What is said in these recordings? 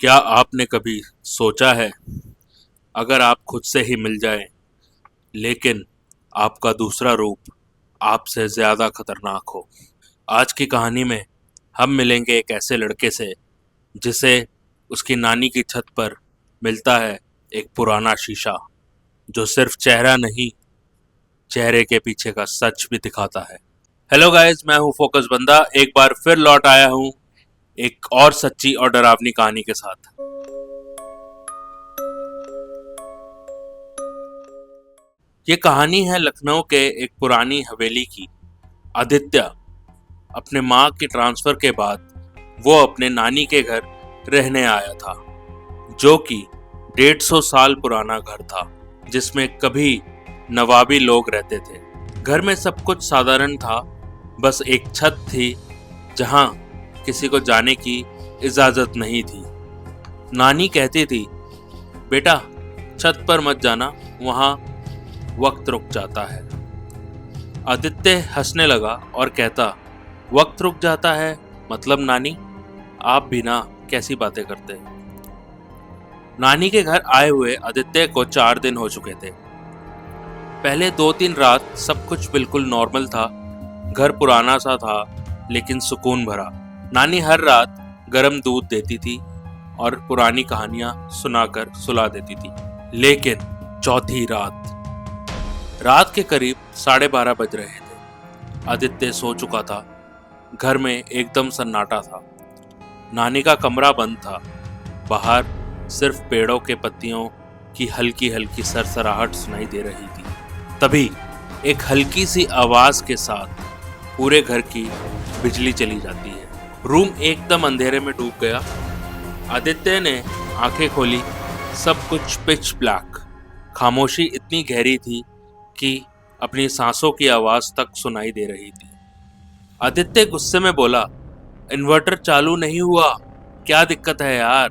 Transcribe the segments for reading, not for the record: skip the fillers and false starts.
क्या आपने कभी सोचा है अगर आप खुद से ही मिल जाएं, लेकिन आपका दूसरा रूप आपसे ज़्यादा खतरनाक हो। आज की कहानी में हम मिलेंगे एक ऐसे लड़के से जिसे उसकी नानी की छत पर मिलता है एक पुराना शीशा जो सिर्फ चेहरा नहीं, चेहरे के पीछे का सच भी दिखाता है। हेलो गाइस, मैं हूं फोकस बंदा, एक बार फिर लौट आया हूं एक और सच्ची और डरावनी कहानी के साथ। ये कहानी है लखनऊ के एक पुरानी हवेली की। आदित्य अपने माँ की ट्रांसफर के बाद वो अपने नानी के घर रहने आया था, जो कि 150 साल पुराना घर था, जिसमें कभी नवाबी लोग रहते थे। घर में सब कुछ साधारण था, बस एक छत थी जहाँ किसी को जाने की इजाजत नहीं थी। नानी कहती थी, बेटा छत पर मत जाना, वहाँ वक्त रुक जाता है। आदित्य हंसने लगा और कहता, वक्त रुक जाता है मतलब नानी, आप भी ना कैसी बातें करते हैं। नानी के घर आए हुए आदित्य को 4 दिन हो चुके थे। पहले 2-3 रात सब कुछ बिल्कुल नॉर्मल था। घर पुराना सा था लेकिन सुकून भरा। नानी हर रात गर्म दूध देती थी और पुरानी कहानियां सुनाकर सुला देती थी। लेकिन चौथी रात के करीब 12:30 बज रहे थे। आदित्य सो चुका था। घर में एकदम सन्नाटा था। नानी का कमरा बंद था। बाहर सिर्फ पेड़ों के पत्तियों की हल्की हल्की सरसराहट सुनाई दे रही थी। तभी एक हल्की सी आवाज के साथ पूरे घर की बिजली चली जाती है। रूम एकदम अंधेरे में डूब गया। आदित्य ने आंखें खोली। सब कुछ पिच ब्लैक। खामोशी इतनी गहरी थी कि अपनी सांसों की आवाज तक सुनाई दे रही थी। आदित्य गुस्से में बोला, इन्वर्टर चालू नहीं हुआ, क्या दिक्कत है यार।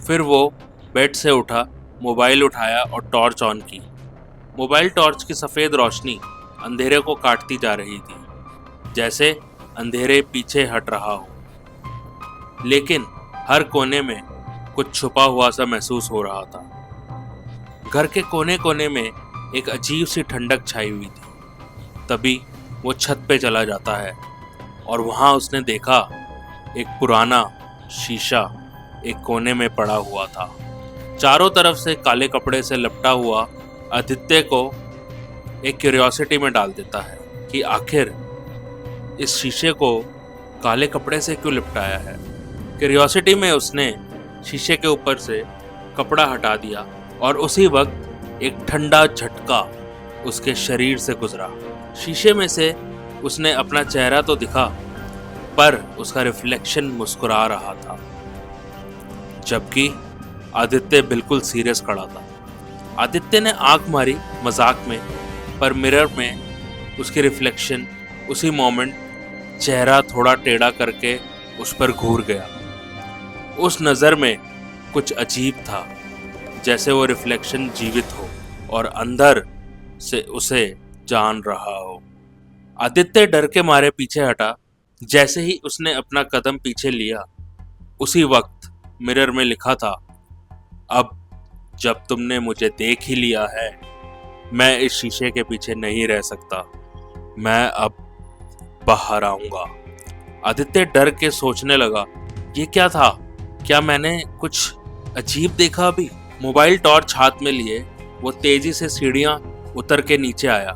फिर वो बेड से उठा, मोबाइल उठाया और टॉर्च ऑन की। मोबाइल टॉर्च की सफेद रोशनी अंधेरे को काटती जा रही थी, जैसे अंधेरे पीछे हट रहा हो। लेकिन हर कोने में कुछ छुपा हुआ सा महसूस हो रहा था। घर के कोने कोने में एक अजीब सी ठंडक छाई हुई थी। तभी वो छत पे चला जाता है और वहां उसने देखा एक पुराना शीशा एक कोने में पड़ा हुआ था। चारों तरफ से काले कपड़े से लपटा हुआ आदित्य को एक क्यूरियोसिटी में डाल देता है कि आखिर इस शीशे को काले कपड़े से क्यों लिपटाया है। क्यूरियोसिटी में उसने शीशे के ऊपर से कपड़ा हटा दिया और उसी वक्त एक ठंडा झटका उसके शरीर से गुजरा। शीशे में से उसने अपना चेहरा तो दिखा, पर उसका रिफ्लेक्शन मुस्कुरा रहा था, जबकि आदित्य बिल्कुल सीरियस खड़ा था। आदित्य ने आंख मारी मजाक में, पर मिरर में उसकी रिफ्लेक्शन उसी मोमेंट चेहरा थोड़ा टेढ़ा करके उस पर घूर गया। उस नज़र में कुछ अजीब था, जैसे वो रिफ्लेक्शन जीवित हो और अंदर से उसे जान रहा हो। आदित्य डर के मारे पीछे हटा। जैसे ही उसने अपना कदम पीछे लिया, उसी वक्त मिरर में लिखा था, अब जब तुमने मुझे देख ही लिया है, मैं इस शीशे के पीछे नहीं रह सकता, मैं अब बाहर आऊंगा। आदित्य डर के सोचने लगा, ये क्या था? क्या मैंने कुछ अजीब देखा अभी? मोबाइल टॉर्च हाथ में लिए वो तेजी से सीढ़ियां उतर के नीचे आया।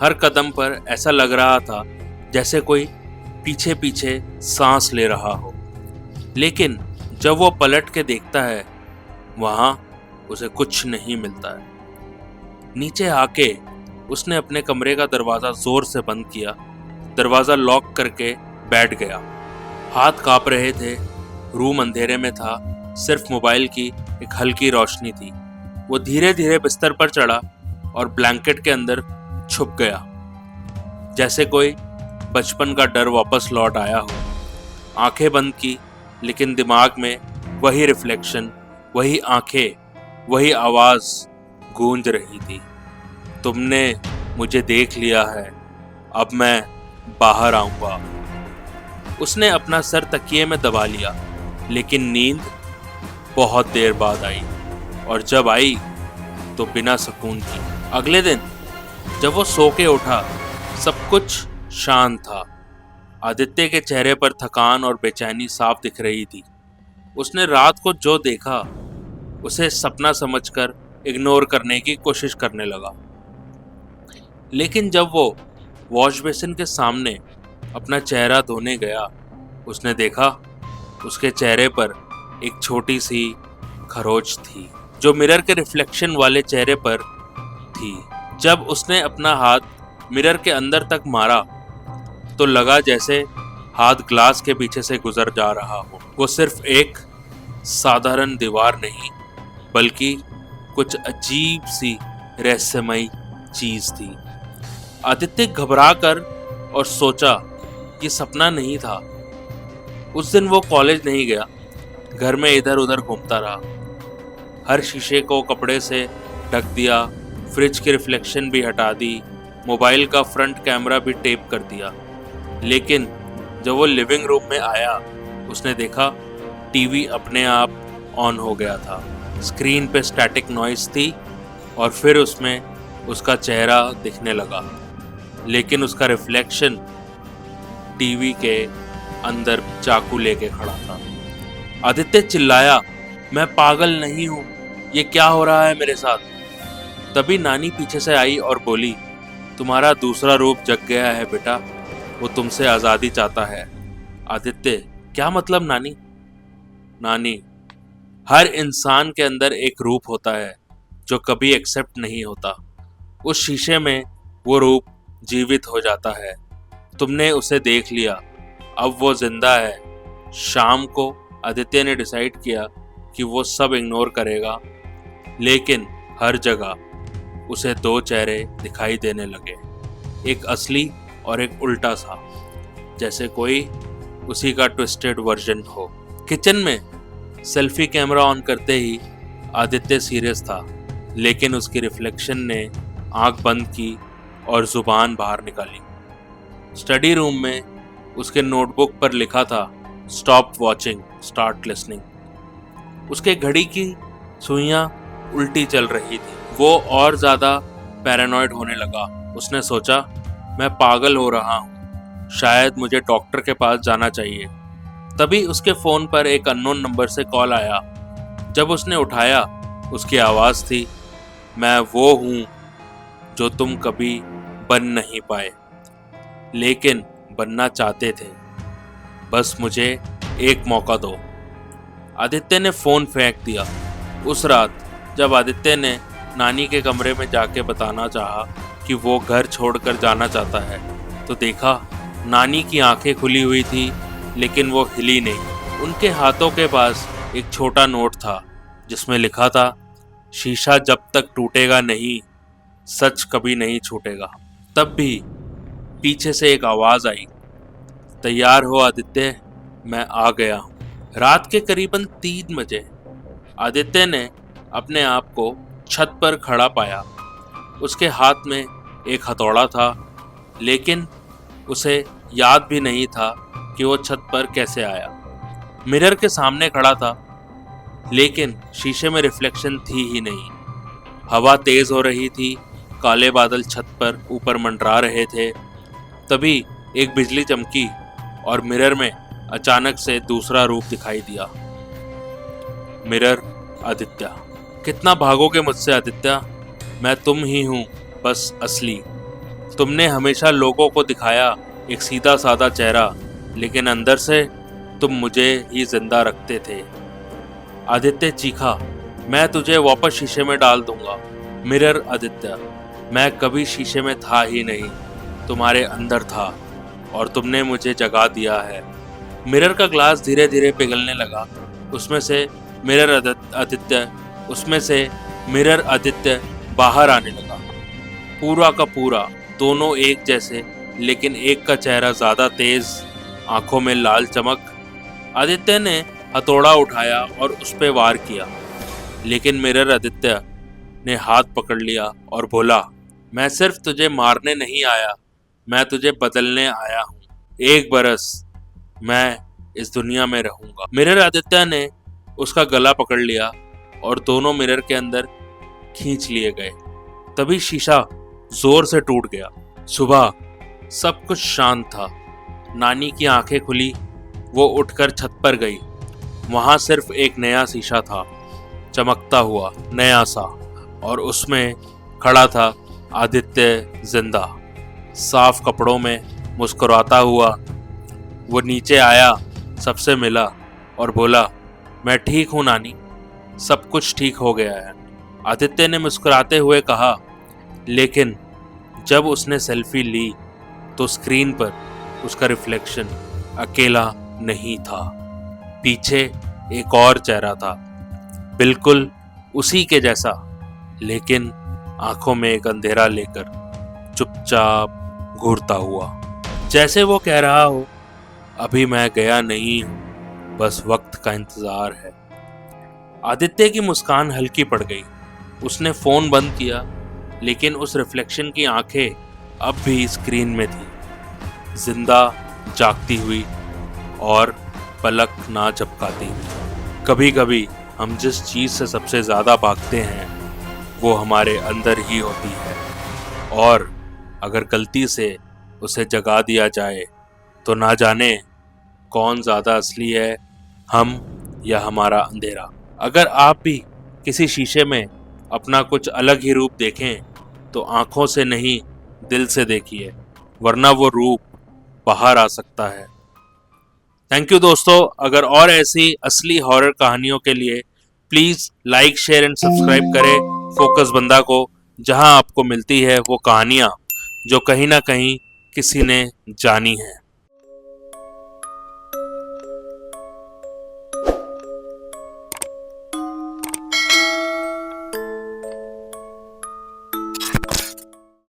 हर कदम पर ऐसा लग रहा था जैसे कोई पीछे पीछे सांस ले रहा हो। लेकिन जब वो पलट के देखता है, वहां उसे कुछ नहीं मिलता है। नीचे आके उसने अपने कमरे का दरवाजा जोर से बंद किया। दरवाजा लॉक करके बैठ गया। हाथ कांप रहे थे। रूम अंधेरे में था, सिर्फ मोबाइल की एक हल्की रोशनी थी। वो धीरे धीरे बिस्तर पर चढ़ा और ब्लैंकेट के अंदर छुप गया, जैसे कोई बचपन का डर वापस लौट आया हो। आंखें बंद की, लेकिन दिमाग में वही रिफ्लेक्शन, वही आंखें, वही आवाज गूंज रही थी, तुमने मुझे देख लिया है, अब मैं बाहर आऊंगा। उसने अपना सर तकिए में दबा लिया। लेकिन नींद बहुत देर बाद आई, और जब आई तो बिना सुकून की। अगले दिन जब वो सो के उठा, सब कुछ शांत था। आदित्य के चेहरे पर थकान और बेचैनी साफ दिख रही थी। उसने रात को जो देखा उसे सपना समझकर इग्नोर करने की कोशिश करने लगा। लेकिन जब वो वॉश बेसिन के सामने अपना चेहरा धोने गया, उसने देखा उसके चेहरे पर एक छोटी सी खरोंच थी, जो मिरर के रिफ्लेक्शन वाले चेहरे पर थी। जब उसने अपना हाथ मिरर के अंदर तक मारा तो लगा जैसे हाथ ग्लास के पीछे से गुजर जा रहा हो। वो सिर्फ एक साधारण दीवार नहीं, बल्कि कुछ अजीब सी रहस्यमयी चीज थी। आदित्य घबरा कर और सोचा ये सपना नहीं था। उस दिन वो कॉलेज नहीं गया, घर में इधर उधर घूमता रहा। हर शीशे को कपड़े से ढक दिया, फ्रिज की रिफ्लेक्शन भी हटा दी, मोबाइल का फ्रंट कैमरा भी टेप कर दिया। लेकिन जब वो लिविंग रूम में आया, उसने देखा टीवी अपने आप ऑन हो गया था। स्क्रीन पे स्टैटिक नॉइज थी और फिर उसमें उसका चेहरा दिखने लगा, लेकिन उसका रिफ्लेक्शन टीवी के अंदर चाकू लेके खड़ा था। आदित्य चिल्लाया, मैं पागल नहीं हूँ, ये क्या हो रहा है मेरे साथ? तभी नानी पीछे से आई और बोली, तुम्हारा दूसरा रूप जग गया है बेटा, वो तुमसे आज़ादी चाहता है। आदित्य, क्या मतलब नानी? नानी, हर इंसान के अंदर एक रूप होता है जो कभी एक्सेप्ट नहीं होता। उस शीशे में वो रूप जीवित हो जाता है। तुमने उसे देख लिया, अब वो जिंदा है। शाम को आदित्य ने डिसाइड किया कि वो सब इग्नोर करेगा, लेकिन हर जगह उसे दो चेहरे दिखाई देने लगे, एक असली और एक उल्टा सा, जैसे कोई उसी का ट्विस्टेड वर्जन हो। किचन में सेल्फी कैमरा ऑन करते ही आदित्य सीरियस था, लेकिन उसकी रिफ्लेक्शन ने आंख बंद की और जुबान बाहर निकाली। स्टडी रूम में उसके नोटबुक पर लिखा था, स्टॉप वॉचिंग, स्टार्ट लिसनिंग। उसके घड़ी की सुइयां उल्टी चल रही थी। वो और ज्यादा पैरानॉइड होने लगा। उसने सोचा, मैं पागल हो रहा हूँ, शायद मुझे डॉक्टर के पास जाना चाहिए। तभी उसके फोन पर एक अननोन नंबर से कॉल आया। जब उसने उठाया, उसकी आवाज थी, मैं वो हूं जो तुम कभी बन नहीं पाए, लेकिन बनना चाहते थे। बस मुझे एक मौका दो। आदित्य ने फोन फेंक दिया। उस रात जब आदित्य ने नानी के कमरे में जाके बताना चाहा कि वो घर छोड़कर जाना चाहता है, तो देखा नानी की आंखें खुली हुई थी, लेकिन वो हिली नहीं। उनके हाथों के पास एक छोटा नोट था जिसमें लिखा था, शीशा जब तक टूटेगा नहीं, सच कभी नहीं छूटेगा। तब भी पीछे से एक आवाज आई, तैयार हो आदित्य, मैं आ गया हूँ। रात के करीबन 3 बजे आदित्य ने अपने आप को छत पर खड़ा पाया। उसके हाथ में एक हथौड़ा था, लेकिन उसे याद भी नहीं था कि वो छत पर कैसे आया। मिरर के सामने खड़ा था, लेकिन शीशे में रिफ्लेक्शन थी ही नहीं। हवा तेज हो रही थी, काले बादल छत पर ऊपर मंडरा रहे थे। तभी एक बिजली चमकी और मिरर में अचानक से दूसरा रूप दिखाई दिया। मिरर आदित्य। कितना भागोगे मुझसे आदित्य, मैं तुम ही हूँ, बस असली। तुमने हमेशा लोगों को दिखाया एक सीधा साधा चेहरा, लेकिन अंदर से तुम मुझे ही जिंदा रखते थे। आदित्य चीखा, मैं तुझे वापस शीशे में डाल दूंगा। मिरर आदित्य, मैं कभी शीशे में था ही नहीं, तुम्हारे अंदर था और तुमने मुझे जगा दिया है। मिरर का ग्लास धीरे धीरे पिघलने लगा। उसमें से मिरर आदित्य बाहर आने लगा, पूरा का पूरा। दोनों एक जैसे, लेकिन एक का चेहरा ज्यादा तेज, आंखों में लाल चमक। आदित्य ने हथौड़ा उठाया और उस पर वार किया, लेकिन मिरर आदित्य ने हाथ पकड़ लिया और बोला, मैं सिर्फ तुझे मारने नहीं आया, मैं तुझे बदलने आया हूँ। 1 बरस मैं इस दुनिया में रहूंगा। मिरर आदित्य ने उसका गला पकड़ लिया और दोनों मिरर के अंदर खींच लिए गए। तभी शीशा जोर से टूट गया। सुबह सब कुछ शांत था। नानी की आंखें खुली, वो उठकर छत पर गई। वहां सिर्फ एक नया शीशा था, चमकता हुआ नया सा, और उसमें खड़ा था आदित्य जिंदा, साफ कपड़ों में, मुस्कुराता हुआ। वो नीचे आया, सबसे मिला और बोला, मैं ठीक हूँ नानी, सब कुछ ठीक हो गया है। आदित्य ने मुस्कुराते हुए कहा, लेकिन जब उसने सेल्फी ली तो स्क्रीन पर उसका रिफ्लेक्शन अकेला नहीं था। पीछे एक और चेहरा था, बिल्कुल उसी के जैसा, लेकिन आंखों में एक अंधेरा लेकर चुपचाप घूरता हुआ। जैसे वो कह रहा हो, अभी मैं गया नहीं हूं, बस वक्त का इंतजार है। आदित्य की मुस्कान हल्की पड़ गई। उसने फोन बंद किया, लेकिन उस रिफ्लेक्शन की आंखें अब भी स्क्रीन में थी, जिंदा, जागती हुई और पलक ना झपकाती हुई। कभी कभी हम जिस चीज से सबसे ज्यादा भागते हैं वो हमारे अंदर ही होती है, और अगर गलती से उसे जगा दिया जाए तो ना जाने कौन ज्यादा असली है, हम या हमारा अंधेरा। अगर आप भी किसी शीशे में अपना कुछ अलग ही रूप देखें तो आंखों से नहीं, दिल से देखिए, वरना वो रूप बाहर आ सकता है। थैंक यू दोस्तों। अगर और ऐसी असली हॉरर कहानियों के लिए please like, share and subscribe करें फोकस बंदा को, जहां आपको मिलती है वो कहानियां जो कहीं ना कहीं किसी ने जानी है।